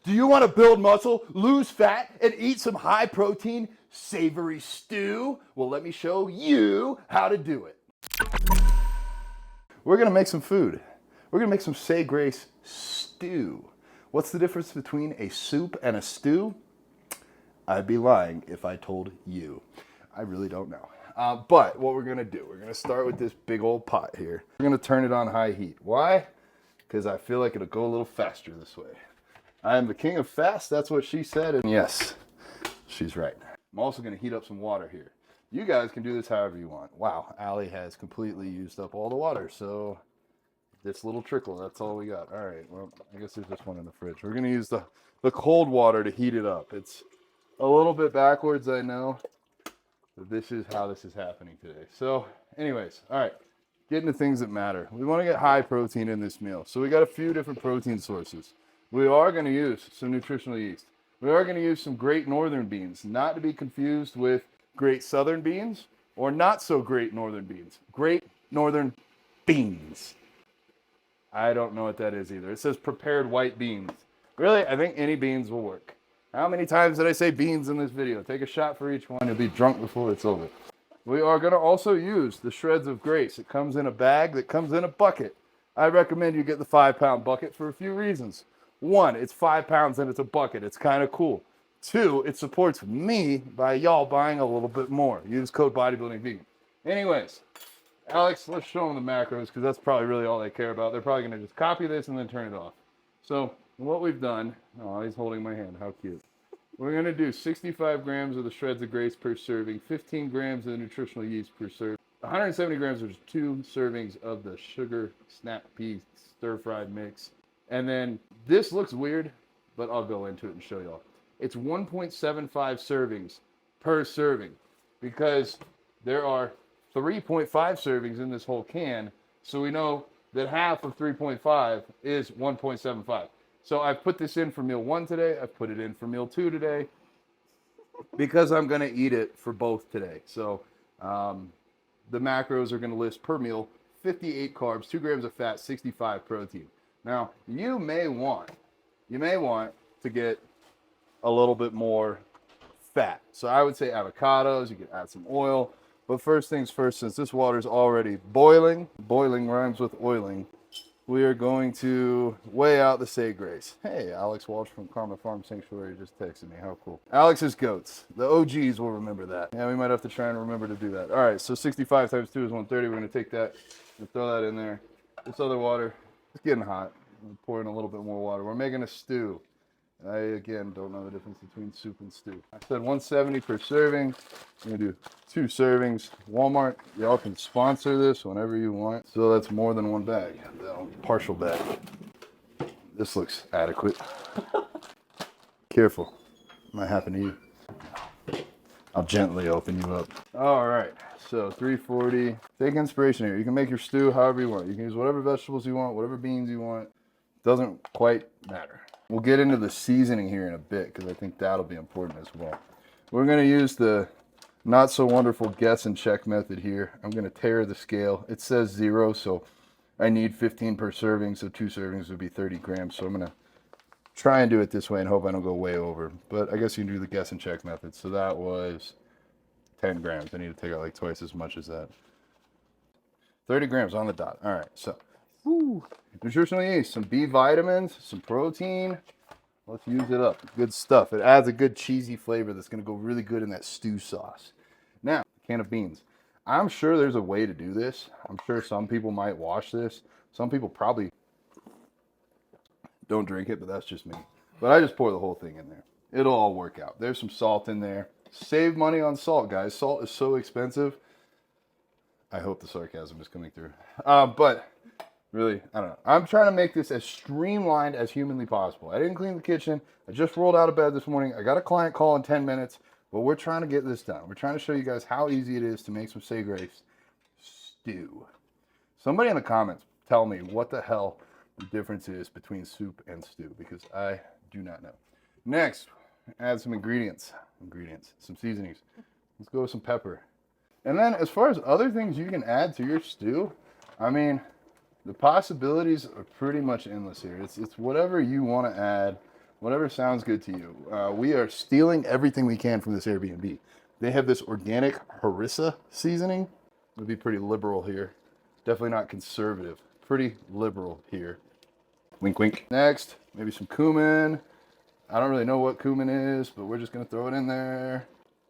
Do you want to build muscle, lose fat, and eat some high-protein, savory stew? Well, let me show you how to do it. We're going to make some food. We're going to make some Say Grace stew. What's the difference between a soup and a stew? I'd be lying if I told you. I really don't know. But what we're going to do, we're going to start with this big old pot here. We're going to turn it on high heat. Why? Because I feel like it'll go a little faster this way. I am the king of fast, that's what she said, and yes, she's right. I'm also going to heat up some water here. You guys can do this however you want. Wow, Allie has completely used up all the water, so this little trickle, that's all we got. All right, well, I guess there's just one in the fridge. We're going to use the cold water to heat it up. It's a little bit backwards, I know, but this is how this is happening today. So anyways, all right, get into things that matter. We want to get high protein in this meal, so we got a few different protein sources. We are going to use some nutritional yeast. We are going to use some Great Northern beans, not to be confused with Great Southern beans or not so Great Northern beans. Great Northern beans. I don't know what that is either. It says prepared white beans. Really, I think any beans will work. How many times did I say beans in this video? Take a shot for each one. You'll be drunk before it's over. We are going to also use the shreds of grace. It comes in a bag that comes in a bucket. I recommend you get the 5-pound bucket for a few reasons. 1, it's 5 pounds and it's a bucket. It's kind of cool. 2, it supports me by y'all buying a little bit more. Use code BodybuildingVegan. Anyways, Alex, let's show them the macros because that's probably really all they care about. They're probably going to just copy this and then turn it off. So what we've done, oh, he's holding my hand. How cute. We're going to do 65 grams of the shreds of grace per serving, 15 grams of the nutritional yeast per serving, 170 grams of 2 servings of the sugar snap pea stir-fried mix. And then this looks weird, but I'll go into it and show y'all. It's 1.75 servings per serving because there are 3.5 servings in this whole can. So we know that half of 3.5 is 1.75. So I've put this in for meal 1 today. I've put it in for meal 2 today because I'm going to eat it for both today. So the macros are going to list per meal 58 carbs, 2 grams of fat, 65 protein. Now, you may want to get a little bit more fat. So I would say avocados, you could add some oil. But first things first, since this water is already boiling rhymes with oiling, we are going to weigh out the Say Grace. Hey, Alex Walsh from Karma Farm Sanctuary just texted me. How cool. Alex's goats. The OGs will remember that. Yeah, we might have to try and remember to do that. All right, so 65 times 2 is 130. We're going to take that and throw that in there. This other water, it's getting hot. I'm pouring a little bit more water. We're making a stew. I, again, don't know the difference between soup and stew. I said 170 per serving. I'm going to do 2 servings. Walmart, y'all can sponsor this whenever you want. So that's more than 1 bag. No, partial bag. This looks adequate. Careful. Might happen to you. I'll gently open you up. All right. So 340. Take inspiration here. You can make your stew however you want. You can use whatever vegetables you want, whatever beans you want. Doesn't quite matter. We'll get into the seasoning here in a bit because I think that'll be important as well. We're going to use the not so wonderful guess and check method here. I'm going to tare the scale. It says 0, so I need 15 per serving, so 2 servings would be 30 grams. So I'm going to try and do it this way and hope I don't go way over. But I guess you can do the guess and check method. So that was 10 grams. I need to take out like twice as much as that. 30 grams on the dot. All right, so nutritional yeast, some B vitamins, some protein. Let's use it up. Good stuff. It adds a good cheesy flavor that's going to go really good in that stew sauce. Now, a can of beans. I'm sure there's a way to do this. I'm sure some people might wash this. Some people probably don't drink it, but that's just me. But I just pour the whole thing in there. It'll all work out. There's some salt in there. Save money on salt, guys. Salt is so expensive. I hope the sarcasm is coming through. But really, I don't know. I'm trying to make this as streamlined as humanly possible. I didn't clean the kitchen. I just rolled out of bed this morning. I got a client call in 10 minutes, but we're trying to get this done. We're trying to show you guys how easy it is to make some Say Grace stew. Somebody in the comments tell me what the hell the difference is between soup and stew, because I do not know. Next, add some ingredients, some seasonings. Let's go with some pepper. And then as far as other things you can add to your stew, I mean, The possibilities are pretty much endless here. It's whatever you want to add, whatever sounds good to you. We are stealing everything we can from this Airbnb. They have this organic harissa seasoning. It would be pretty liberal here. Definitely not conservative. Pretty liberal here. Wink, wink. Next, maybe some cumin. I don't really know what cumin is, but we're just going to throw it in there.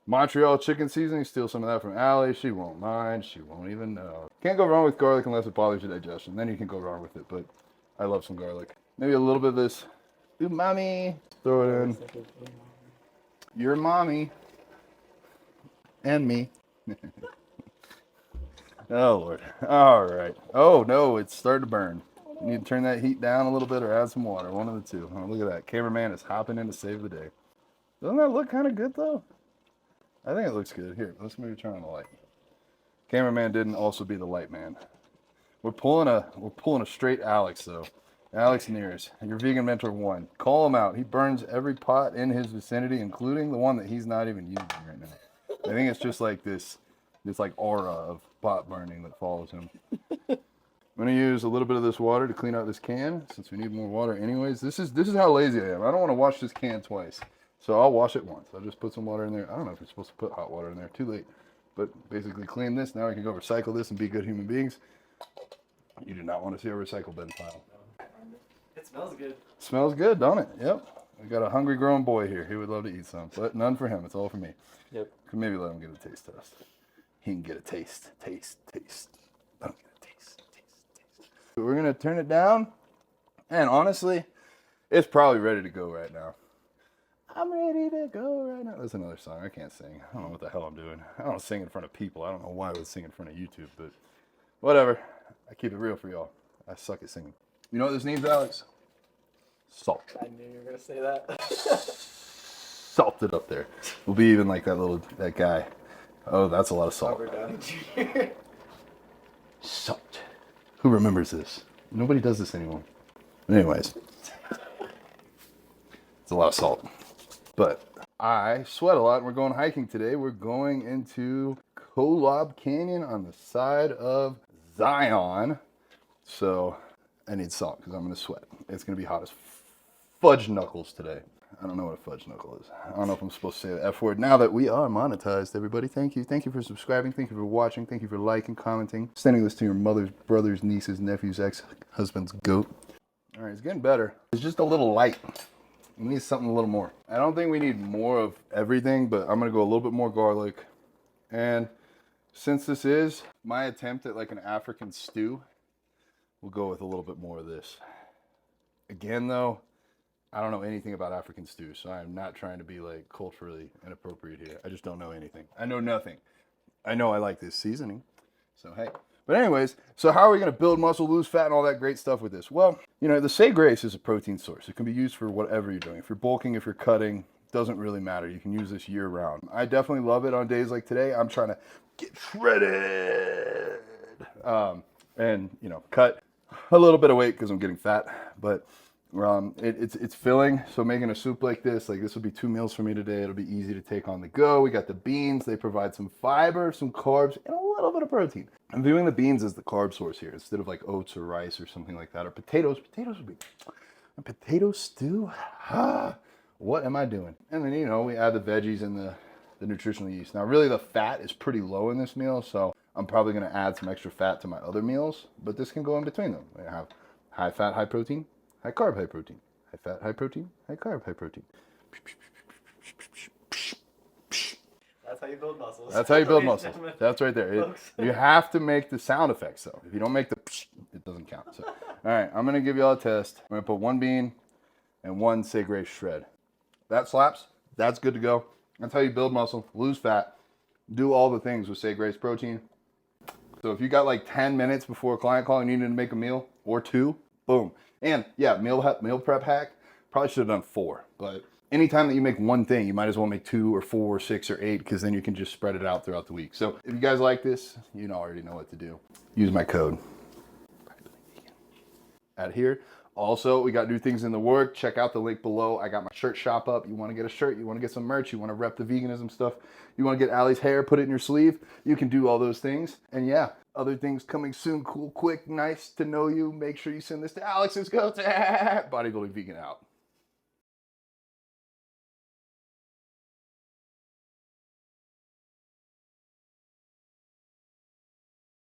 Montreal chicken seasoning. Steal some of that from Allie. She won't mind. She won't even know. Can't go wrong with garlic unless it bothers your digestion. Then you can go wrong with it, but I love some garlic. Maybe a little bit of this umami. Throw it in. Your mommy. And me. Oh, Lord. All right. Oh, no, it's starting to burn. You need to turn that heat down a little bit or add some water. One of the two. Oh, look at that. Cameraman is hopping in to save the day. Doesn't that look kind of good, though? I think it looks good. Here, let's maybe turn on the light. Cameraman didn't also be the light man. We're pulling a straight Alex, though. Alex Nears, your vegan mentor 1. Call him out. He burns every pot in his vicinity, including the one that he's not even using right now. I think it's just like this like aura of pot burning that follows him. I'm gonna use a little bit of this water to clean out this can, since we need more water anyways. This is how lazy I am. I don't want to wash this can twice, so I'll wash it once. I'll just put some water in there. I don't know if you're supposed to put hot water in there. Too late. But basically clean this. Now we can go recycle this and be good human beings. You do not want to see a recycle bin pile. It smells good. Smells good, don't it? Yep. We got a hungry grown boy here. He would love to eat some, but none for him. It's all for me. Yep. Could maybe let him get a taste test. He can get a taste. Taste. Let him get a taste. We're gonna turn it down, and honestly, it's probably ready to go right now. I'm ready to go right now. That's another song. I can't sing. I don't know what the hell I'm doing. I don't sing in front of people. I don't know why I would sing in front of YouTube, but whatever. I keep it real for y'all. I suck at singing. You know what this needs, Alex? Salt. I knew you were gonna say that. Salt it up there. We'll be even like that guy. Oh, that's a lot of salt. Salt. Who remembers this? Nobody does this anymore. Anyways, it's a lot of salt. But I sweat a lot, and we're going hiking today. We're going into Kolob Canyon on the side of Zion. So I need salt because I'm going to sweat. It's going to be hot as fudge knuckles today. I don't know what a fudge knuckle is. I don't know if I'm supposed to say the F word. Now that we are monetized, everybody, thank you. Thank you for subscribing. Thank you for watching. Thank you for liking, commenting, sending this to your mother's, brother's, niece's, nephew's, ex-husband's goat. All right, it's getting better. It's just a little light. We need something a little more. I don't think we need more of everything, but I'm going to go a little bit more garlic. And since this is my attempt at like an African stew, we'll go with a little bit more of this. Again, though, I don't know anything about African stew, so I'm not trying to be like culturally inappropriate here. I just don't know anything. I know nothing. I know I like this seasoning, so hey. But anyways, so how are we going to build muscle, lose fat, and all that great stuff with this? Well, you know, the Say Grace is a protein source. It can be used for whatever you're doing. If you're bulking, if you're cutting, doesn't really matter. You can use this year round. I definitely love it on days like today. I'm trying to get shredded and, you know, cut a little bit of weight because I'm getting fat, but it's filling. So making a soup like this will be 2 meals for me today. It'll be easy to take on the go. We got the beans. They provide some fiber, some carbs, and a little bit of protein. I'm viewing the beans as the carb source here instead of like oats or rice or something like that, or potatoes. Potatoes would be a potato stew. What am I doing? And then, you know, we add the veggies and the nutritional yeast. Now, really the fat is pretty low in this meal, so I'm probably going to add some extra fat to my other meals, but this can go in between them. I have high fat, high protein, high carb, high protein, high fat, high protein, high carb, high protein. That's how you build muscles. That's how you build muscles. That's right there. You have to make the sound effects, though. If you don't make the it doesn't count. So, all right, I'm going to give you all a test. I'm going to put 1 bean and 1 Say Grace shred. That slaps. That's good to go. That's how you build muscle, lose fat, do all the things with Say Grace protein. So if you got like 10 minutes before a client call and you need to make a meal, or 2, boom. And yeah, meal prep hack, probably should have done 4. But anytime that you make one thing, you might as well make 2 or 4 or 6 or 8, because then you can just spread it out throughout the week. So if you guys like this, you already know what to do. Use my code. At here. Also, we got new things in the work. Check out the link below. I got my shirt shop up. You want to get a shirt, you want to get some merch, you want to rep the veganism stuff, you want to get Allie's hair, put it in your sleeve, you can do all those things. And yeah, Other things coming soon, cool, quick, nice to know you. Make sure you send this to Alex's goats. Bodybuilding Vegan out.